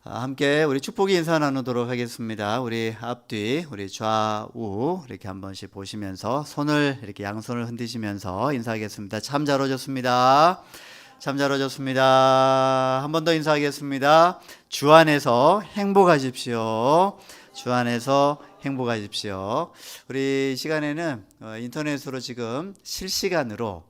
함께 우리 축복의 인사 나누도록 하겠습니다. 우리 앞뒤, 우리 좌우 이렇게 한 번씩 보시면서 손을 이렇게 양손을 흔드시면서 인사하겠습니다. 참 잘 오셨습니다. 참 잘 오셨습니다. 한 번 더 인사하겠습니다. 주 안에서 행복하십시오. 주 안에서 행복하십시오. 우리 시간에는 인터넷으로 지금 실시간으로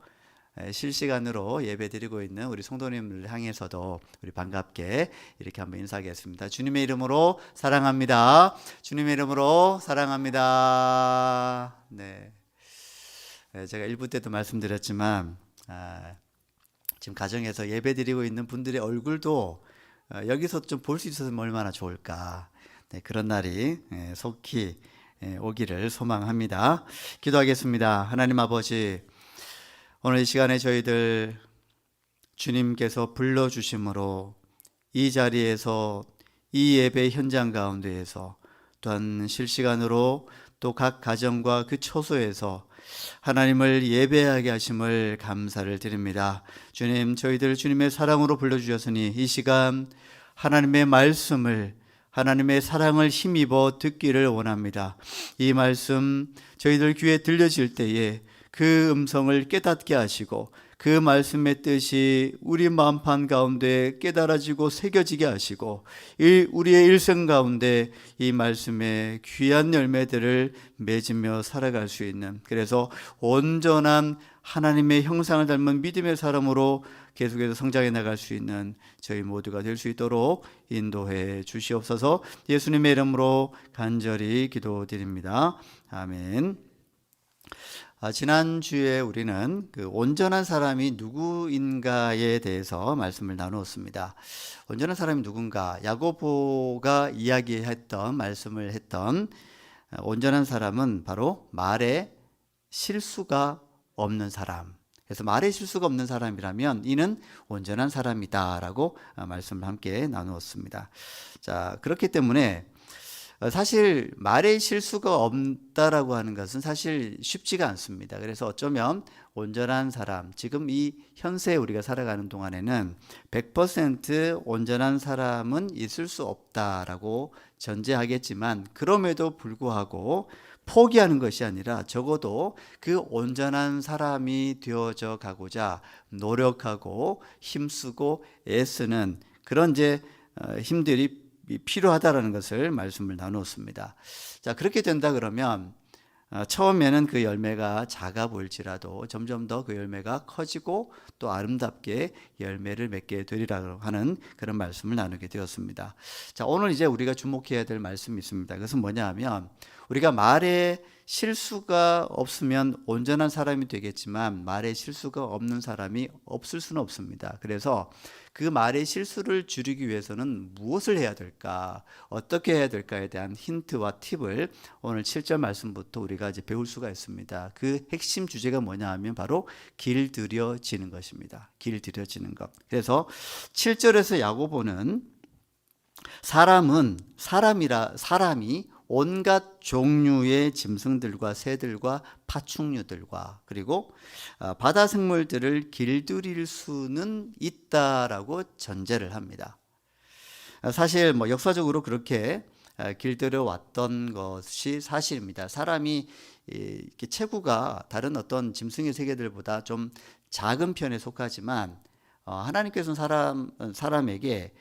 예배드리고 있는 우리 성도님을 향해서도 우리 반갑게 이렇게 한번 인사하겠습니다. 주님의 이름으로 사랑합니다. 주님의 이름으로 사랑합니다. 네, 제가 1부 때도 말씀드렸지만 지금 가정에서 예배드리고 있는 분들의 얼굴도 여기서 좀 볼 수 있어서 얼마나 좋을까. 네, 그런 날이 속히 오기를 소망합니다. 기도하겠습니다. 하나님 아버지, 오늘 이 시간에 저희들 주님께서 불러주심으로 이 자리에서 이 예배 현장 가운데에서 또한 실시간으로 또 각 가정과 그 처소에서 하나님을 예배하게 하심을 감사를 드립니다. 주님, 저희들 주님의 사랑으로 불러주셨으니 이 시간 하나님의 말씀을, 하나님의 사랑을 힘입어 듣기를 원합니다. 이 말씀 저희들 귀에 들려질 때에 그 음성을 깨닫게 하시고 그 말씀의 뜻이 우리 마음판 가운데 깨달아지고 새겨지게 하시고 우리의 일생 가운데 이 말씀의 귀한 열매들을 맺으며 살아갈 수 있는, 그래서 온전한 하나님의 형상을 닮은 믿음의 사람으로 계속해서 성장해 나갈 수 있는 저희 모두가 될 수 있도록 인도해 주시옵소서. 예수님의 이름으로 간절히 기도드립니다. 아멘. 지난주에 우리는 그 온전한 사람이 누구인가에 대해서 말씀을 나누었습니다. 온전한 사람이 누군가, 야고보가 말씀을 했던 온전한 사람은 바로 말에 실수가 없는 사람. 그래서 말에 실수가 없는 사람이라면 이는 온전한 사람이다라고 말씀을 함께 나누었습니다. 자, 그렇기 때문에 사실 말에 실수가 없다라고 하는 것은 사실 쉽지가 않습니다. 그래서 어쩌면 온전한 사람, 지금 이 현세에 우리가 살아가는 동안에는 100% 온전한 사람은 있을 수 없다라고 전제하겠지만, 그럼에도 불구하고 포기하는 것이 아니라 적어도 그 온전한 사람이 되어져 가고자 노력하고 힘쓰고 애쓰는 그런 힘들이 필요하다라는 것을 말씀을 나누었습니다. 자, 그렇게 된다 그러면 처음에는 그 열매가 작아 보일지라도 점점 더 그 열매가 커지고 또 아름답게 열매를 맺게 되리라고 하는 그런 말씀을 나누게 되었습니다. 자, 오늘 이제 우리가 주목해야 될 말씀이 있습니다. 그것은 뭐냐 하면, 우리가 말에 실수가 없으면 온전한 사람이 되겠지만 말에 실수가 없는 사람이 없을 수는 없습니다. 그래서 그 말의 실수를 줄이기 위해서는 무엇을 해야 될까, 어떻게 해야 될까에 대한 힌트와 팁을 오늘 7절 말씀부터 우리가 이제 배울 수가 있습니다. 그 핵심 주제가 뭐냐 하면 바로 길들여지는 것입니다. 길들여지는 것. 그래서 7절에서 야고보는 사람이 온갖 종류의 짐승들과 새들과 파충류들과 그리고 바다 생물들을 길들일 수는 있다라고 전제를 합니다. 사실 역사적으로 그렇게 길들여 왔던 것이 사실입니다. 사람이 체구가 다른 어떤 짐승의 세계들보다 좀 작은 편에 속하지만 하나님께서는 사람에게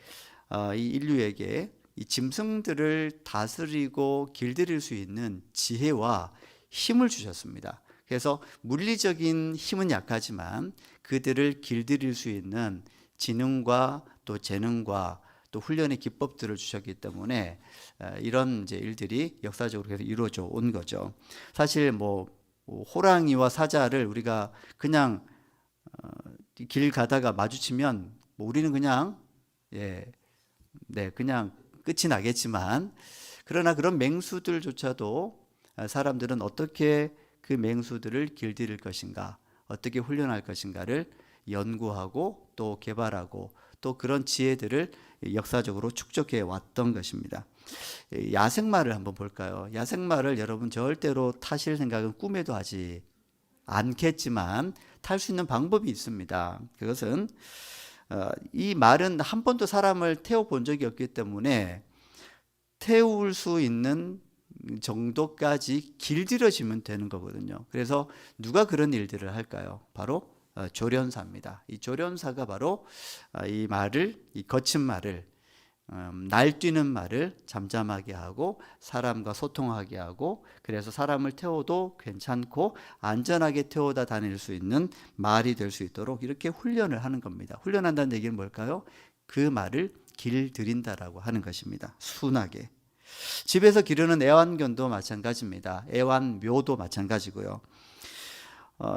이 인류에게 이 짐승들을 다스리고 길들일 수 있는 지혜와 힘을 주셨습니다. 그래서 물리적인 힘은 약하지만 그들을 길들일 수 있는 지능과 또 재능과 또 훈련의 기법들을 주셨기 때문에 이런 일들이 역사적으로 계속 이루어져 온 거죠. 사실 호랑이와 사자를 우리가 그냥 길 가다가 마주치면 우리는 그냥 그냥 끝이 나겠지만, 그러나 그런 맹수들조차도 사람들은 어떻게 그 맹수들을 길들일 것인가, 어떻게 훈련할 것인가를 연구하고 또 개발하고 또 그런 지혜들을 역사적으로 축적해 왔던 것입니다. 야생마를 한번 볼까요? 야생마를 여러분 절대로 타실 생각은 꿈에도 하지 않겠지만 탈 수 있는 방법이 있습니다. 그것은 이 말은 한 번도 사람을 태워본 적이 없기 때문에 태울 수 있는 정도까지 길들여지면 되는 거거든요. 그래서 누가 그런 일들을 할까요? 바로 조련사입니다. 이 조련사가 바로 이 말을, 이 거친 말을, 날뛰는 말을 잠잠하게 하고 사람과 소통하게 하고, 그래서 사람을 태워도 괜찮고 안전하게 태워다 다닐 수 있는 말이 될 수 있도록 이렇게 훈련을 하는 겁니다. 훈련한다는 얘기는 뭘까요? 그 말을 길들인다라고 하는 것입니다. 순하게. 집에서 기르는 애완견도 마찬가지입니다. 애완묘도 마찬가지고요.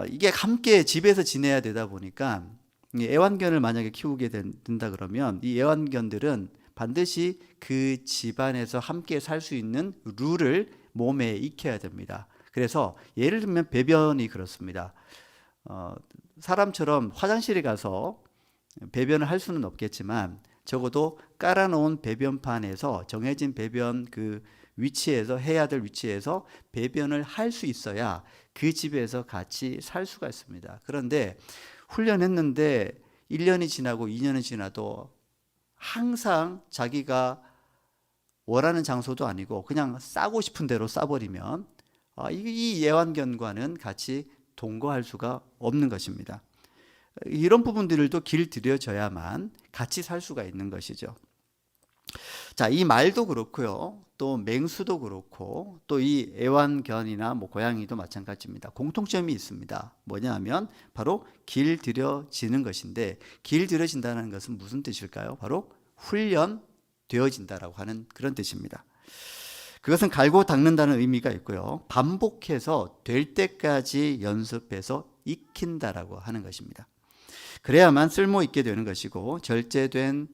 이게 함께 집에서 지내야 되다 보니까 이 애완견을 만약에 키우게 된다 그러면 이 애완견들은 반드시 그 집안에서 함께 살 수 있는 룰을 몸에 익혀야 됩니다. 그래서 예를 들면 배변이 그렇습니다. 사람처럼 화장실에 가서 배변을 할 수는 없겠지만 적어도 깔아놓은 배변판에서 정해진 배변 그 위치에서, 해야 될 위치에서 배변을 할 수 있어야 그 집에서 같이 살 수가 있습니다. 그런데 훈련했는데 1년이 지나고 2년이 지나도 항상 자기가 원하는 장소도 아니고 그냥 싸고 싶은 대로 싸버리면 이 애완견과는 같이 동거할 수가 없는 것입니다. 이런 부분들도 길들여져야만 같이 살 수가 있는 것이죠. 자, 이 말도 그렇고요. 또 맹수도 그렇고 또 이 애완견이나 고양이도 마찬가지입니다. 공통점이 있습니다. 뭐냐 하면 바로 길들여지는 것인데, 길들여진다는 것은 무슨 뜻일까요? 바로 훈련되어진다라고 하는 그런 뜻입니다. 그것은 갈고 닦는다는 의미가 있고요. 반복해서 될 때까지 연습해서 익힌다라고 하는 것입니다. 그래야만 쓸모 있게 되는 것이고 절제된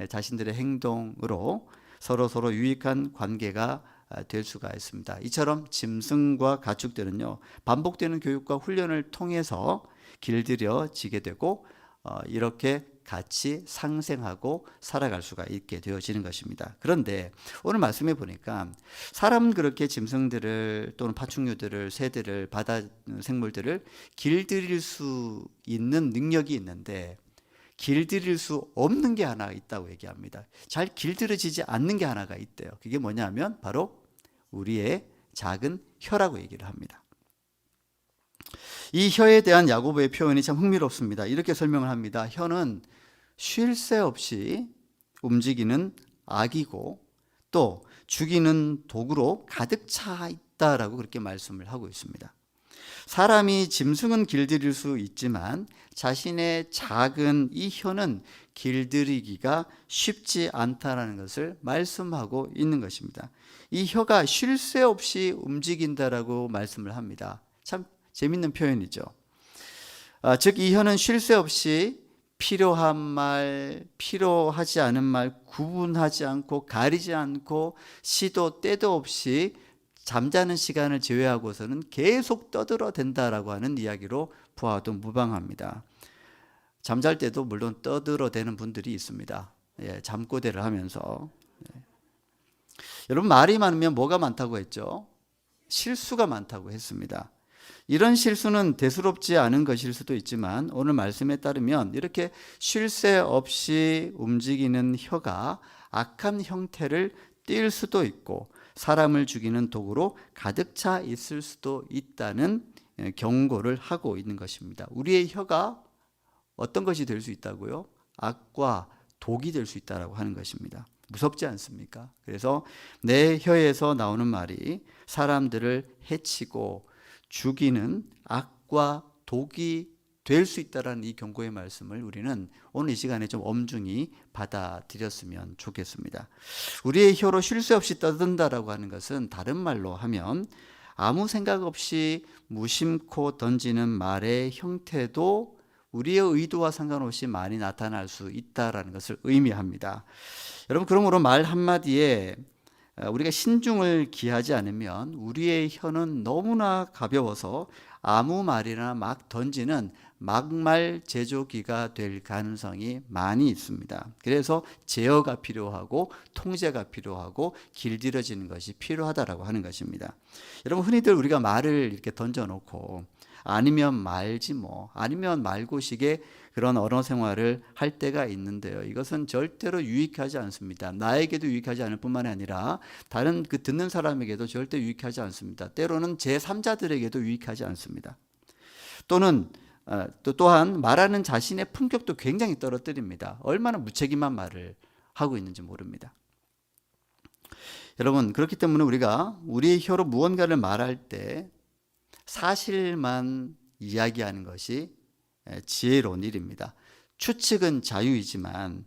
자신들의 행동으로 서로 유익한 관계가 될 수가 있습니다. 이처럼 짐승과 가축들은요, 반복되는 교육과 훈련을 통해서 길들여지게 되고 이렇게 같이 상생하고 살아갈 수가 있게 되어지는 것입니다. 그런데 오늘 말씀해 보니까 사람은 그렇게 짐승들을 또는 파충류들을, 새들을, 바다 생물들을 길들일 수 있는 능력이 있는데 길들일 수 없는 게 하나 있다고 얘기합니다. 잘 길들여지지 않는 게 하나가 있대요. 그게 뭐냐면 바로 우리의 작은 혀라고 얘기를 합니다. 이 혀에 대한 야고보의 표현이 참 흥미롭습니다. 이렇게 설명을 합니다. 혀는 쉴 새 없이 움직이는 악이고 또 죽이는 도구로 가득 차 있다라고 그렇게 말씀을 하고 있습니다. 사람이 짐승은 길들일 수 있지만 자신의 작은 이 혀는 길들이기가 쉽지 않다라는 것을 말씀하고 있는 것입니다. 이 혀가 쉴 새 없이 움직인다라고 말씀을 합니다. 참 재밌는 표현이죠. 즉 이 혀는 쉴 새 없이 필요한 말, 필요하지 않은 말 구분하지 않고 가리지 않고 시도 때도 없이 잠자는 시간을 제외하고서는 계속 떠들어댄다라고 하는 이야기로 보아도 무방합니다. 잠잘 때도 물론 떠들어대는 분들이 있습니다. 잠꼬대를 하면서. 여러분, 말이 많으면 뭐가 많다고 했죠? 실수가 많다고 했습니다. 이런 실수는 대수롭지 않은 것일 수도 있지만 오늘 말씀에 따르면 이렇게 쉴 새 없이 움직이는 혀가 악한 형태를 띌 수도 있고 사람을 죽이는 도구로 가득 차 있을 수도 있다는 경고를 하고 있는 것입니다. 우리의 혀가 어떤 것이 될 수 있다고요? 악과 독이 될 수 있다고 하는 것입니다. 무섭지 않습니까? 그래서 내 혀에서 나오는 말이 사람들을 해치고 죽이는 악과 독이 될 수 있다는 이 경고의 말씀을 우리는 오늘 이 시간에 좀 엄중히 받아들였으면 좋겠습니다. 우리의 혀로 쉴 새 없이 떠든다라고 하는 것은 다른 말로 하면 아무 생각 없이 무심코 던지는 말의 형태도 우리의 의도와 상관없이 많이 나타날 수 있다라는 것을 의미합니다. 여러분, 그러므로 말 한마디에 우리가 신중을 기하지 않으면 우리의 혀는 너무나 가벼워서 아무 말이나 막 던지는 막말 제조기가 될 가능성이 많이 있습니다. 그래서 제어가 필요하고 통제가 필요하고 길들여지는 것이 필요하다라고 하는 것입니다. 여러분, 흔히들 우리가 말을 이렇게 던져놓고 아니면 말지 뭐, 아니면 말고식의 그런 언어 생활을 할 때가 있는데요. 이것은 절대로 유익하지 않습니다. 나에게도 유익하지 않을 뿐만 아니라 다른 그 듣는 사람에게도 절대 유익하지 않습니다. 때로는 제3자들에게도 유익하지 않습니다. 또는 또한 말하는 자신의 품격도 굉장히 떨어뜨립니다. 얼마나 무책임한 말을 하고 있는지 모릅니다. 여러분, 그렇기 때문에 우리가 우리의 혀로 무언가를 말할 때 사실만 이야기하는 것이 지혜로운 일입니다. 추측은 자유이지만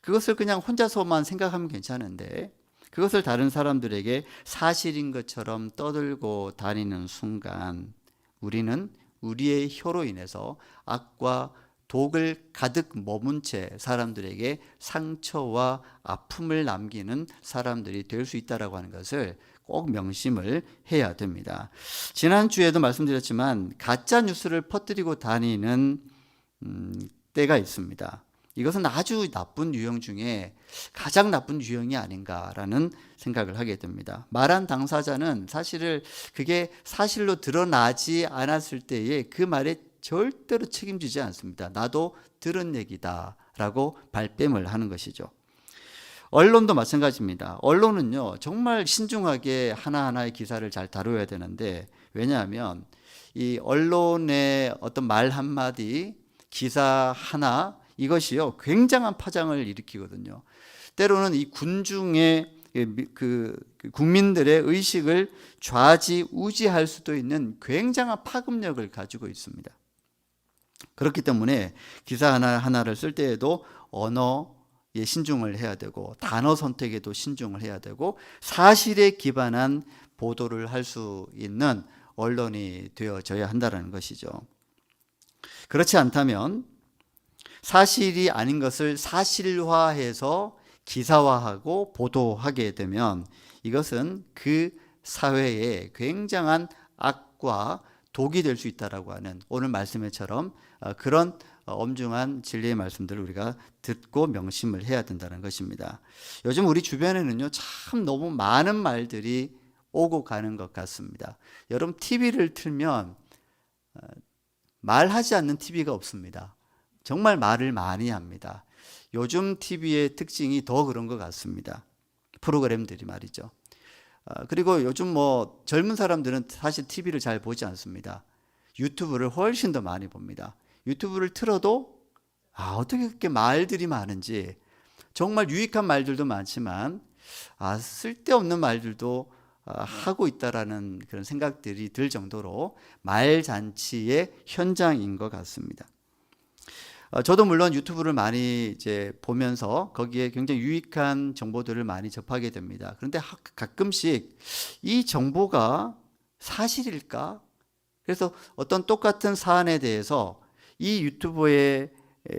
그것을 그냥 혼자서만 생각하면 괜찮은데 그것을 다른 사람들에게 사실인 것처럼 떠들고 다니는 순간 우리는 우리의 혀로 인해서 악과 독을 가득 머문 채 사람들에게 상처와 아픔을 남기는 사람들이 될 수 있다고 하는 것을 꼭 명심을 해야 됩니다. 지난주에도 말씀드렸지만 가짜 뉴스를 퍼뜨리고 다니는 때가 있습니다. 이것은 아주 나쁜 유형 중에 가장 나쁜 유형이 아닌가라는 생각을 하게 됩니다. 말한 당사자는 사실을 그게 사실로 드러나지 않았을 때에 그 말에 절대로 책임지지 않습니다. 나도 들은 얘기다라고 발뺌을 하는 것이죠. 언론도 마찬가지입니다. 언론은요, 정말 신중하게 하나하나의 기사를 잘 다뤄야 되는데, 왜냐하면 이 언론의 어떤 말 한마디, 기사 하나, 이것이요, 굉장한 파장을 일으키거든요. 때로는 이 군중의 그 국민들의 의식을 좌지우지할 수도 있는 굉장한 파급력을 가지고 있습니다. 그렇기 때문에 기사 하나하나를 쓸 때에도 언어에 신중을 해야 되고 단어 선택에도 신중을 해야 되고 사실에 기반한 보도를 할 수 있는 언론이 되어져야 한다는 것이죠. 그렇지 않다면 사실이 아닌 것을 사실화해서 기사화하고 보도하게 되면 이것은 그 사회에 굉장한 악과 독이 될 수 있다라고 하는 오늘 말씀처럼 그런 엄중한 진리의 말씀들을 우리가 듣고 명심을 해야 된다는 것입니다. 요즘 우리 주변에는요, 참 너무 많은 말들이 오고 가는 것 같습니다. 여러분 TV를 틀면 말하지 않는 TV가 없습니다. 정말 말을 많이 합니다. 요즘 TV의 특징이 더 그런 것 같습니다. 프로그램들이 말이죠. 그리고 요즘 뭐 젊은 사람들은 사실 TV를 잘 보지 않습니다. 유튜브를 훨씬 더 많이 봅니다. 유튜브를 틀어도 어떻게 그렇게 말들이 많은지, 정말 유익한 말들도 많지만 쓸데없는 말들도 하고 있다라는 그런 생각들이 들 정도로 말잔치의 현장인 것 같습니다. 저도 물론 유튜브를 많이 이제 보면서 거기에 굉장히 유익한 정보들을 많이 접하게 됩니다. 그런데 가끔씩 이 정보가 사실일까? 그래서 어떤 똑같은 사안에 대해서 이 유튜버의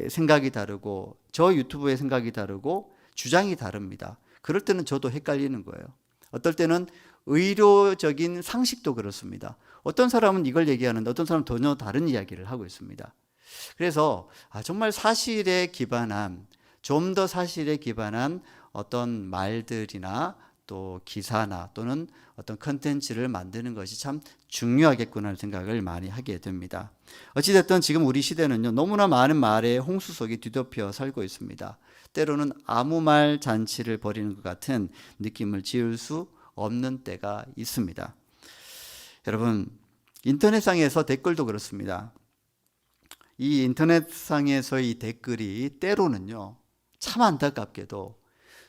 생각이 다르고 저 유튜버의 생각이 다르고 주장이 다릅니다. 그럴 때는 저도 헷갈리는 거예요. 어떨 때는 의료적인 상식도 그렇습니다. 어떤 사람은 이걸 얘기하는데 어떤 사람은 전혀 다른 이야기를 하고 있습니다. 그래서 정말 사실에 기반한, 좀 더 사실에 기반한 어떤 말들이나 또 기사나 또는 어떤 컨텐츠를 만드는 것이 참 중요하겠구나 하는 생각을 많이 하게 됩니다. 어찌됐든 지금 우리 시대는요, 너무나 많은 말의 홍수 속에 뒤덮여 살고 있습니다. 때로는 아무 말 잔치를 벌이는 것 같은 느낌을 지울 수 없는 때가 있습니다. 여러분, 인터넷상에서 댓글도 그렇습니다. 이 인터넷상에서의 댓글이 때로는요, 참 안타깝게도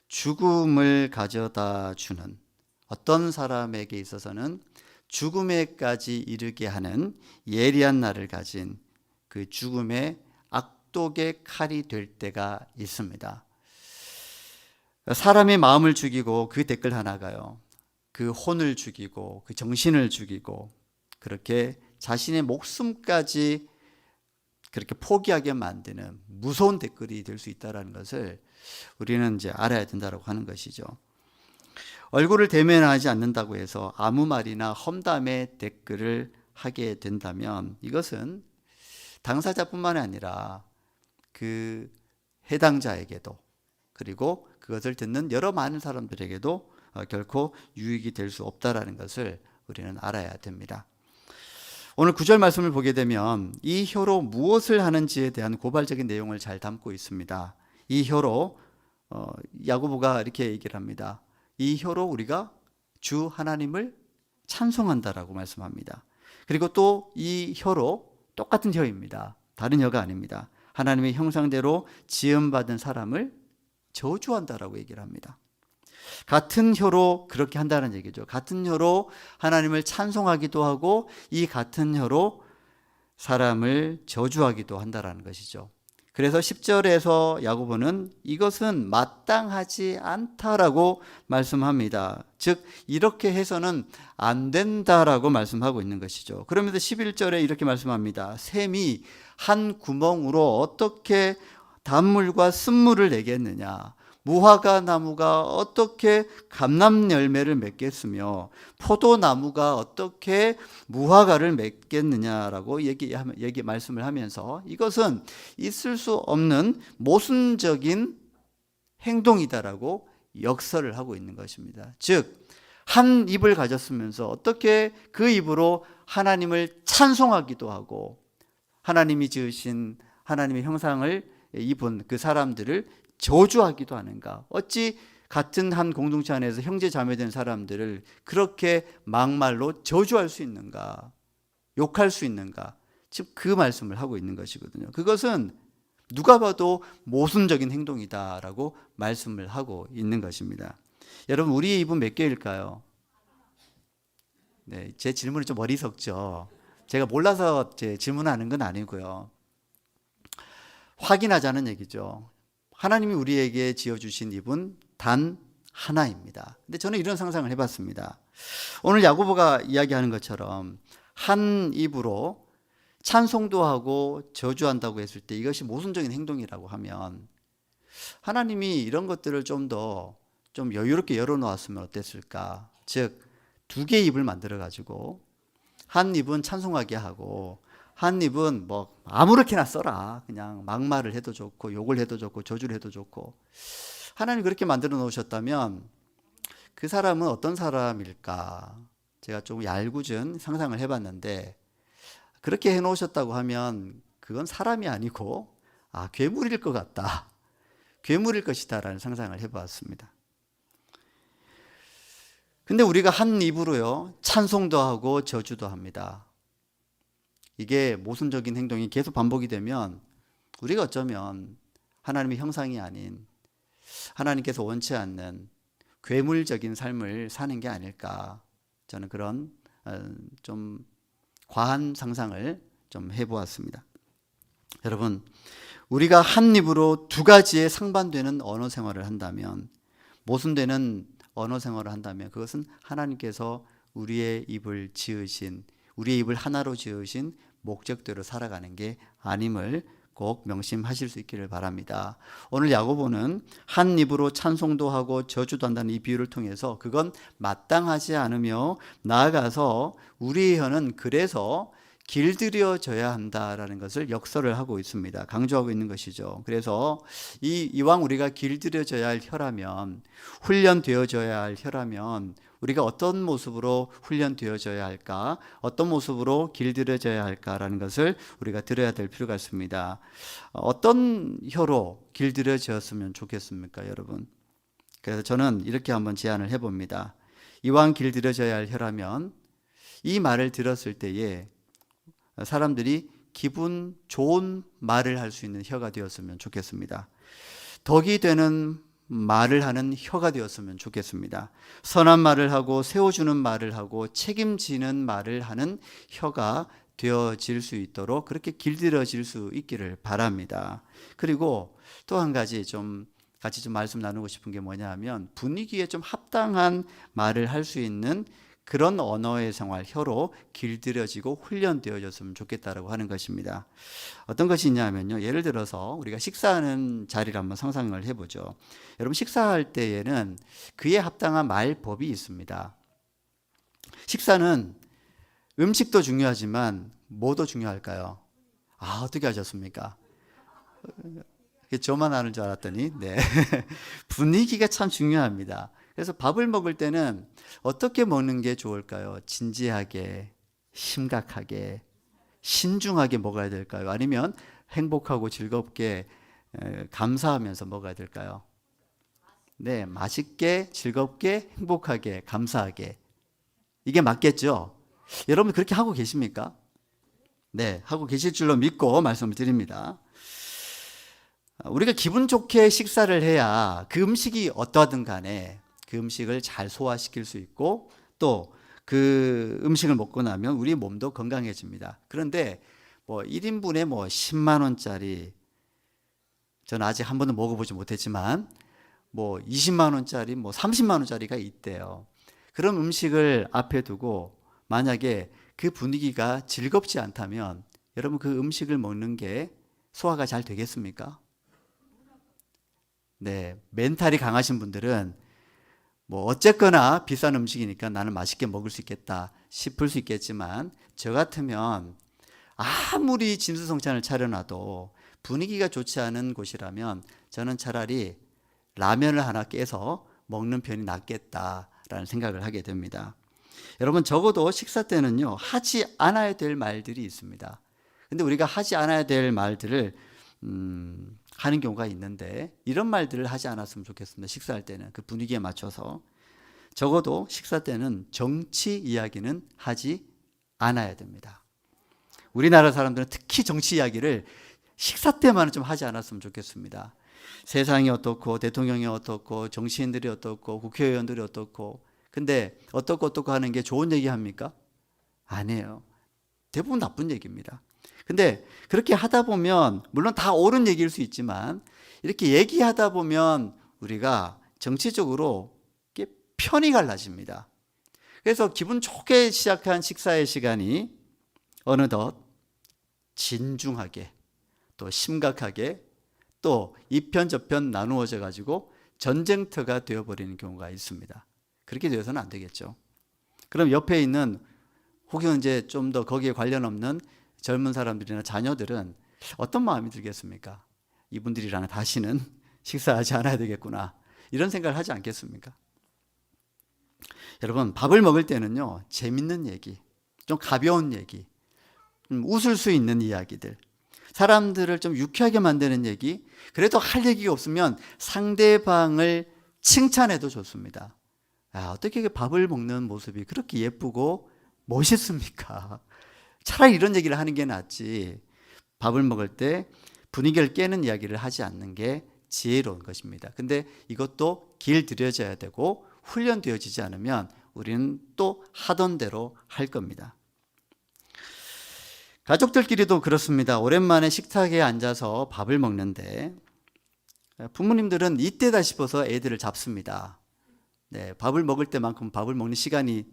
죽음을 가져다 주는, 어떤 사람에게 있어서는 죽음에까지 이르게 하는 예리한 날을 가진 그 죽음의 악독의 칼이 될 때가 있습니다. 사람의 마음을 죽이고 그 댓글 하나가요, 그 혼을 죽이고 그 정신을 죽이고 그렇게 자신의 목숨까지 그렇게 포기하게 만드는 무서운 댓글이 될 수 있다는 것을 우리는 이제 알아야 된다고 하는 것이죠. 얼굴을 대면하지 않는다고 해서 아무 말이나 험담의 댓글을 하게 된다면 이것은 당사자뿐만 아니라 그 해당자에게도, 그리고 그것을 듣는 여러 많은 사람들에게도 결코 유익이 될 수 없다는 것을 우리는 알아야 됩니다. 오늘 9절 말씀을 보게 되면 이 혀로 무엇을 하는지에 대한 고발적인 내용을 잘 담고 있습니다. 이 혀로 야고보가 이렇게 얘기를 합니다. 이 혀로 우리가 주 하나님을 찬송한다라고 말씀합니다. 그리고 또 이 혀로 똑같은 혀입니다. 다른 혀가 아닙니다. 하나님의 형상대로 지음받은 사람을 저주한다라고 얘기를 합니다. 같은 혀로 그렇게 한다는 얘기죠. 같은 혀로 하나님을 찬송하기도 하고 이 같은 혀로 사람을 저주하기도 한다라는 것이죠. 그래서 10절에서 야고보는 이것은 마땅하지 않다라고 말씀합니다. 즉 이렇게 해서는 안 된다라고 말씀하고 있는 것이죠. 그러면서 11절에 이렇게 말씀합니다. 샘이 한 구멍으로 어떻게 단물과 쓴물을 내겠느냐, 무화과 나무가 어떻게 감람 열매를 맺겠으며 포도나무가 어떻게 무화과를 맺겠느냐라고 말씀을 하면서 이것은 있을 수 없는 모순적인 행동이다라고 역설을 하고 있는 것입니다. 즉, 한 입을 가졌으면서 어떻게 그 입으로 하나님을 찬송하기도 하고 하나님이 지으신 하나님의 형상을 입은 그 사람들을 저주하기도 하는가? 어찌 같은 한 공동체 안에서 형제 자매된 사람들을 그렇게 막말로 저주할 수 있는가? 욕할 수 있는가? 즉 그 말씀을 하고 있는 것이거든요. 그것은 누가 봐도 모순적인 행동이다라고 말씀을 하고 있는 것입니다. 여러분, 우리의 입은 몇 개일까요? 네, 제 질문이 좀 어리석죠. 제가 몰라서 제 질문하는 건 아니고요. 확인하자는 얘기죠. 하나님이 우리에게 지어주신 입은 단 하나입니다. 근데 저는 이런 상상을 해봤습니다. 오늘 야고보가 이야기하는 것처럼 한 입으로 찬송도 하고 저주한다고 했을 때 이것이 모순적인 행동이라고 하면 하나님이 이런 것들을 좀 여유롭게 열어놓았으면 어땠을까? 즉, 두 개의 입을 만들어가지고 한 입은 찬송하게 하고 한 입은 뭐 아무렇게나 써라. 그냥 막말을 해도 좋고 욕을 해도 좋고 저주를 해도 좋고. 하나님 그렇게 만들어 놓으셨다면 그 사람은 어떤 사람일까? 제가 좀 얄궂은 상상을 해봤는데 그렇게 해놓으셨다고 하면 그건 사람이 아니고 괴물일 것 같다. 괴물일 것이다 라는 상상을 해봤습니다. 근데 우리가 한 입으로요 찬송도 하고 저주도 합니다. 이게 모순적인 행동이 계속 반복이 되면 우리가 어쩌면 하나님의 형상이 아닌 하나님께서 원치 않는 괴물적인 삶을 사는 게 아닐까. 저는 그런 좀 과한 상상을 좀 해보았습니다. 여러분, 우리가 한 입으로 두 가지의 상반되는 언어 생활을 한다면, 모순되는 언어 생활을 한다면 그것은 하나님께서 우리의 입을 지으신, 우리의 입을 하나로 지으신 목적대로 살아가는 게 아님을 꼭 명심하실 수 있기를 바랍니다. 오늘 야고보는 한 입으로 찬송도 하고 저주도 한다는 이 비유를 통해서 그건 마땅하지 않으며 나아가서 우리의 혀는 그래서 길들여져야 한다라는 것을 역설을 하고 있습니다. 강조하고 있는 것이죠. 그래서 이왕 우리가 길들여져야 할 혀라면, 훈련되어져야 할 혀라면 우리가 어떤 모습으로 훈련되어져야 할까, 어떤 모습으로 길들여져야 할까라는 것을 우리가 들어야 될 필요가 있습니다. 어떤 혀로 길들여졌으면 좋겠습니까, 여러분? 그래서 저는 이렇게 한번 제안을 해봅니다. 이왕 길들여져야 할 혀라면 이 말을 들었을 때에 사람들이 기분 좋은 말을 할 수 있는 혀가 되었으면 좋겠습니다. 덕이 되는 말을 하는 혀가 되었으면 좋겠습니다. 선한 말을 하고 세워주는 말을 하고 책임지는 말을 하는 혀가 되어질 수 있도록 그렇게 길들여질 수 있기를 바랍니다. 그리고 또 한 가지 같이 말씀 나누고 싶은 게 뭐냐 하면 분위기에 좀 합당한 말을 할 수 있는 그런 언어의 생활, 혀로 길들여지고 훈련되어졌으면 좋겠다라고 하는 것입니다. 어떤 것이 있냐면요. 예를 들어서 우리가 식사하는 자리를 한번 상상을 해보죠. 여러분, 식사할 때에는 그에 합당한 말법이 있습니다. 식사는 음식도 중요하지만 뭐도 중요할까요? 어떻게 하셨습니까? 저만 아는 줄 알았더니 네. 분위기가 참 중요합니다. 그래서 밥을 먹을 때는 어떻게 먹는 게 좋을까요? 진지하게, 심각하게, 신중하게 먹어야 될까요? 아니면 행복하고 즐겁게 감사하면서 먹어야 될까요? 네, 맛있게, 즐겁게, 행복하게, 감사하게. 이게 맞겠죠? 여러분 그렇게 하고 계십니까? 네, 하고 계실 줄로 믿고 말씀을 드립니다. 우리가 기분 좋게 식사를 해야 그 음식이 어떠하든 간에 그 음식을 잘 소화시킬 수 있고 또 그 음식을 먹고 나면 우리 몸도 건강해집니다. 그런데 뭐 1인분에 뭐 10만 원짜리, 저는 아직 한 번도 먹어보지 못했지만 뭐 20만 원짜리, 뭐 30만 원짜리가 있대요. 그런 음식을 앞에 두고 만약에 그 분위기가 즐겁지 않다면 여러분 그 음식을 먹는 게 소화가 잘 되겠습니까? 네, 멘탈이 강하신 분들은 뭐 어쨌거나 비싼 음식이니까 나는 맛있게 먹을 수 있겠다 싶을 수 있겠지만 저 같으면 아무리 진수성찬을 차려놔도 분위기가 좋지 않은 곳이라면 저는 차라리 라면을 하나 깨서 먹는 편이 낫겠다라는 생각을 하게 됩니다. 여러분 적어도 식사 때는요 하지 않아야 될 말들이 있습니다. 근데 우리가 하지 않아야 될 말들을 하는 경우가 있는데 이런 말들을 하지 않았으면 좋겠습니다. 식사할 때는 그 분위기에 맞춰서 적어도 식사 때는 정치 이야기는 하지 않아야 됩니다. 우리나라 사람들은 특히 정치 이야기를 식사 때만은 좀 하지 않았으면 좋겠습니다. 세상이 어떻고 대통령이 어떻고 정치인들이 어떻고 국회의원들이 어떻고 근데 어떻고 하는 게 좋은 얘기 합니까? 아니에요. 대부분 나쁜 얘기입니다. 근데 그렇게 하다 보면 물론 다 옳은 얘기일 수 있지만 이렇게 얘기하다 보면 우리가 정치적으로 편이 갈라집니다. 그래서 기분 좋게 시작한 식사의 시간이 어느덧 진중하게 또 심각하게 또 이편 저편 나누어져 가지고 전쟁터가 되어버리는 경우가 있습니다. 그렇게 되어서는 안 되겠죠. 그럼 옆에 있는 혹은 이제 좀 더 거기에 관련 없는 젊은 사람들이나 자녀들은 어떤 마음이 들겠습니까? 이분들이랑 다시는 식사하지 않아야 되겠구나 이런 생각을 하지 않겠습니까? 여러분 밥을 먹을 때는요 재밌는 얘기, 좀 가벼운 얘기, 웃을 수 있는 이야기들, 사람들을 좀 유쾌하게 만드는 얘기, 그래도 할 얘기가 없으면 상대방을 칭찬해도 좋습니다. 어떻게 밥을 먹는 모습이 그렇게 예쁘고 멋있습니까? 차라리 이런 얘기를 하는 게 낫지 밥을 먹을 때 분위기를 깨는 이야기를 하지 않는 게 지혜로운 것입니다. 근데 이것도 길들여져야 되고 훈련되어지지 않으면 우리는 또 하던 대로 할 겁니다. 가족들끼리도 그렇습니다. 오랜만에 식탁에 앉아서 밥을 먹는데 부모님들은 이때다 싶어서 애들을 잡습니다. 네, 밥을 먹을 때만큼 밥을 먹는 시간이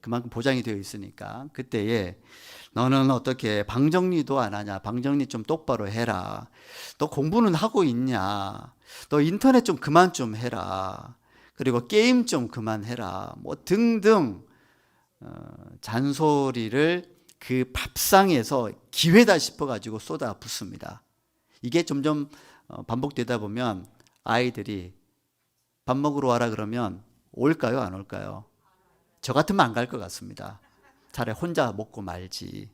그만큼 보장이 되어 있으니까 그때에 너는 어떻게 방 정리도 안 하냐? 방 정리 좀 똑바로 해라. 너 공부는 하고 있냐? 너 인터넷 좀 그만 좀 해라. 그리고 게임 좀 그만해라. 뭐 등등 잔소리를 그 밥상에서 기회다 싶어가지고 쏟아 붓습니다. 이게 점점 반복되다 보면 아이들이 밥 먹으러 와라 그러면 올까요? 안 올까요? 저 같으면 안 갈 것 같습니다. 차라리 혼자 먹고 말지.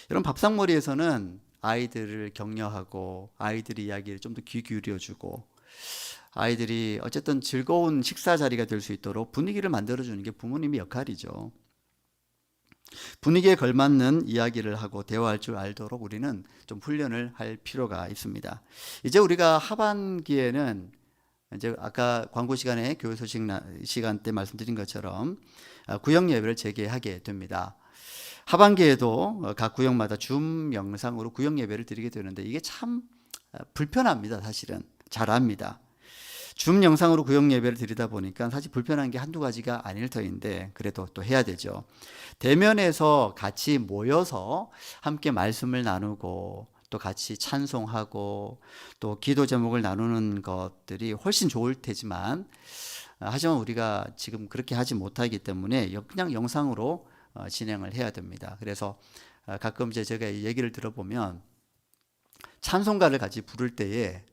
이런 밥상머리에서는 아이들을 격려하고 아이들의 이야기를 좀 더 귀 기울여주고 아이들이 어쨌든 즐거운 식사 자리가 될 수 있도록 분위기를 만들어주는 게 부모님의 역할이죠. 분위기에 걸맞는 이야기를 하고 대화할 줄 알도록 우리는 좀 훈련을 할 필요가 있습니다. 이제 우리가 하반기에는 이제 아까 광고 시간에 교회 소식 시간 때 말씀드린 것처럼 구역 예배를 재개하게 됩니다. 하반기에도 각 구역마다 줌 영상으로 구역 예배를 드리게 되는데 이게 참 불편합니다. 사실은 잘 압니다. 줌 영상으로 구역 예배를 드리다 보니까 사실 불편한 게 한두 가지가 아닐 터인데 그래도 또 해야 되죠. 대면에서 같이 모여서 함께 말씀을 나누고 또 같이 찬송하고 또 기도 제목을 나누는 것들이 훨씬 좋을 테지만 하지만 우리가 지금 그렇게 하지 못하기 때문에 그냥 영상으로 진행을 해야 됩니다. 그래서 가끔 제가 얘기를 들어보면 찬송가를 같이 부를 때에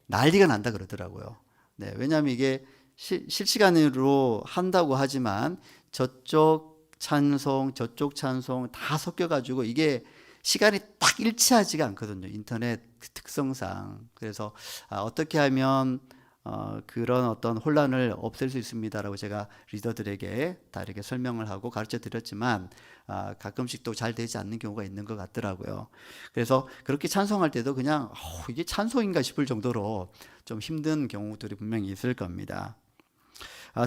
난리가 난다 그러더라고요. 네, 왜냐하면 이게 실시간으로 한다고 하지만 저쪽 찬송, 저쪽 찬송 다 섞여가지고 이게 시간이 딱 일치하지가 않거든요. 인터넷 특성상. 그래서 어떻게 하면 그런 어떤 혼란을 없앨 수 있습니다라고 제가 리더들에게 다 이렇게 설명을 하고 가르쳐 드렸지만 가끔씩 또 잘 되지 않는 경우가 있는 것 같더라고요. 그래서 그렇게 찬송할 때도 그냥 이게 찬송인가 싶을 정도로 좀 힘든 경우들이 분명히 있을 겁니다.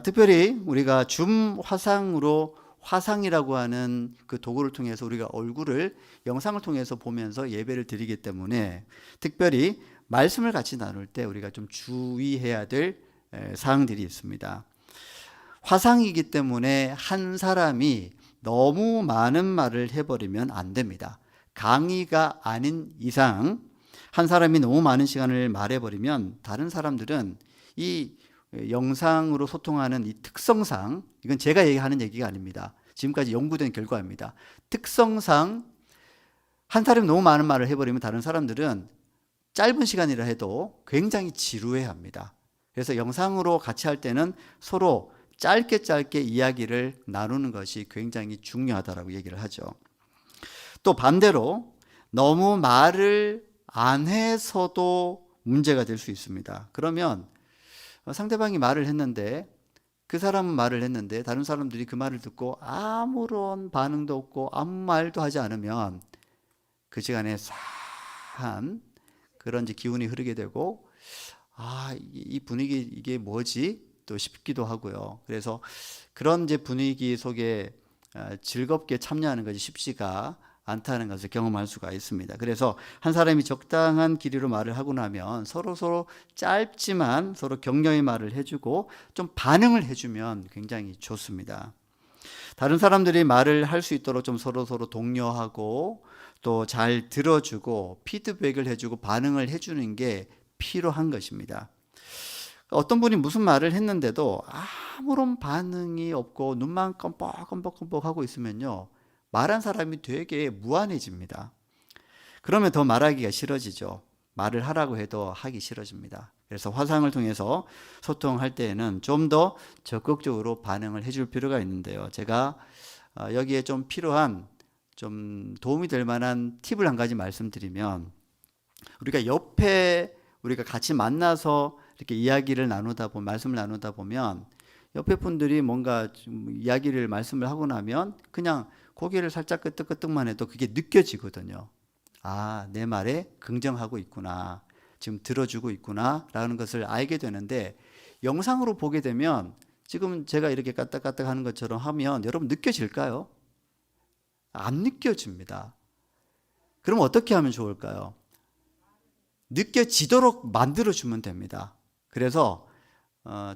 특별히 우리가 줌 화상으로 화상이라고 하는 그 도구를 통해서 우리가 얼굴을 영상을 통해서 보면서 예배를 드리기 때문에 특별히 말씀을 같이 나눌 때 우리가 좀 주의해야 될 사항들이 있습니다. 화상이기 때문에 한 사람이 너무 많은 말을 해버리면 안 됩니다. 강의가 아닌 이상 한 사람이 너무 많은 시간을 말해버리면 다른 사람들은 이 영상으로 소통하는 이 특성상, 이건 제가 얘기하는 얘기가 아닙니다. 지금까지 연구된 결과입니다. 특성상 한 사람이 너무 많은 말을 해버리면 다른 사람들은 짧은 시간이라 해도 굉장히 지루해합니다. 그래서 영상으로 같이 할 때는 서로 짧게 이야기를 나누는 것이 굉장히 중요하다고 얘기를 하죠. 또 반대로 너무 말을 안 해서도 문제가 될 수 있습니다. 그러면 상대방이 말을 했는데 그 사람은 말을 했는데 다른 사람들이 그 말을 듣고 아무런 반응도 없고 아무 말도 하지 않으면 그 시간에 싸한 그런 이제 기운이 흐르게 되고 이 분위기 이게 뭐지? 또 싶기도 하고요. 그래서 그런 이제 분위기 속에 즐겁게 참여하는 것이 쉽지가 않다는 것을 경험할 수가 있습니다. 그래서 한 사람이 적당한 길이로 말을 하고 나면 서로 짧지만 서로 격려의 말을 해주고 좀 반응을 해주면 굉장히 좋습니다. 다른 사람들이 말을 할 수 있도록 좀 서로 독려하고 또 잘 들어주고 피드백을 해주고 반응을 해주는 게 필요한 것입니다. 어떤 분이 무슨 말을 했는데도 아무런 반응이 없고 눈만 껌뻑껌뻑 하고 있으면요, 말한 사람이 되게 무안해집니다. 그러면 더 말하기가 싫어지죠. 말을 하라고 해도 하기 싫어집니다. 그래서 화상을 통해서 소통할 때에는 좀 더 적극적으로 반응을 해줄 필요가 있는데요. 제가 여기에 좀 필요한 좀 도움이 될 만한 팁을 한 가지 말씀드리면, 우리가 옆에 우리가 같이 만나서 이렇게 이야기를 나누다 보면, 말씀을 나누다 보면 옆에 분들이 뭔가 좀 이야기를 말씀을 하고 나면 그냥 고개를 살짝 끄덕끄덕만 해도 그게 느껴지거든요. 내 말에 긍정하고 있구나, 지금 들어주고 있구나 라는 것을 알게 되는데, 영상으로 보게 되면 지금 제가 이렇게 까딱까딱 하는 것처럼 하면 여러분 느껴질까요? 안 느껴집니다. 그럼 어떻게 하면 좋을까요? 느껴지도록 만들어주면 됩니다. 그래서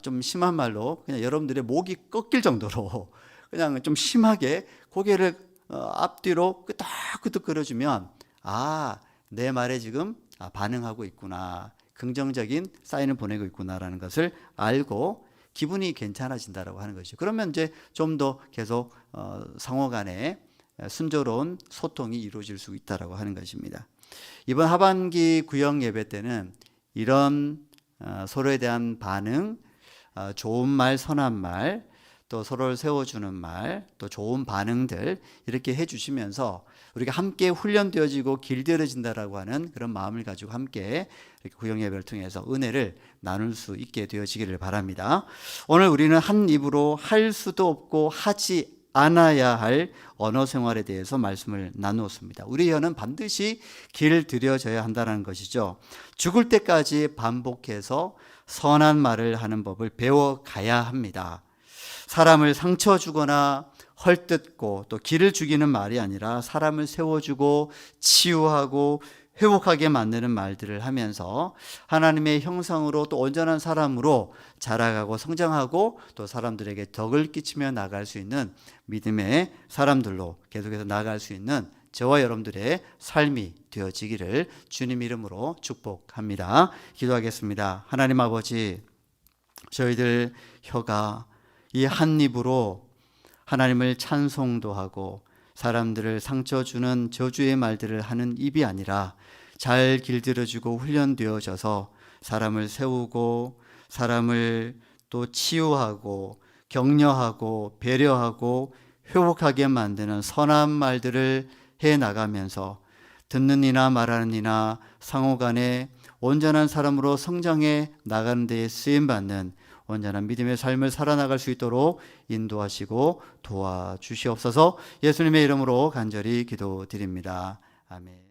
좀 심한 말로 그냥 여러분들의 목이 꺾일 정도로 그냥 좀 심하게 고개를 앞뒤로 끄덕끄덕 끌어주면 내 말에 지금 반응하고 있구나, 긍정적인 사인을 보내고 있구나라는 것을 알고 기분이 괜찮아진다라고 하는 것이죠. 그러면 이제 좀 더 계속 상호 간에 순조로운 소통이 이루어질 수 있다라고 하는 것입니다. 이번 하반기 구역 예배 때는 이런 서로에 대한 반응, 좋은 말, 선한 말, 또 서로를 세워주는 말, 또 좋은 반응들 이렇게 해주시면서 우리가 함께 훈련되어지고 길들여진다라고 하는 그런 마음을 가지고 함께 이렇게 구역 예배를 통해서 은혜를 나눌 수 있게 되어지기를 바랍니다. 오늘 우리는 한 입으로 할 수도 없고 하지 않아야 할 언어 생활에 대해서 말씀을 나누었습니다. 우리 혀는 반드시 길들여져야 한다는 것이죠. 죽을 때까지 반복해서 선한 말을 하는 법을 배워가야 합니다. 사람을 상처 주거나 헐뜯고 또 기를 죽이는 말이 아니라 사람을 세워주고 치유하고 회복하게 만드는 말들을 하면서 하나님의 형상으로 또 온전한 사람으로 자라가고 성장하고 또 사람들에게 덕을 끼치며 나갈 수 있는 믿음의 사람들로 계속해서 나아갈 수 있는 저와 여러분들의 삶이 되어지기를 주님 이름으로 축복합니다. 기도하겠습니다. 하나님 아버지, 저희들 혀가 이 한 입으로 하나님을 찬송도 하고 사람들을 상처 주는 저주의 말들을 하는 입이 아니라 잘 길들여주고 훈련되어져서 사람을 세우고 사람을 또 치유하고 격려하고 배려하고 회복하게 만드는 선한 말들을 해 나가면서 듣는 이나 말하는 이나 상호 간에 온전한 사람으로 성장해 나가는 데에 쓰임받는 온전한 믿음의 삶을 살아나갈 수 있도록 인도하시고 도와주시옵소서. 예수님의 이름으로 간절히 기도드립니다. 아멘.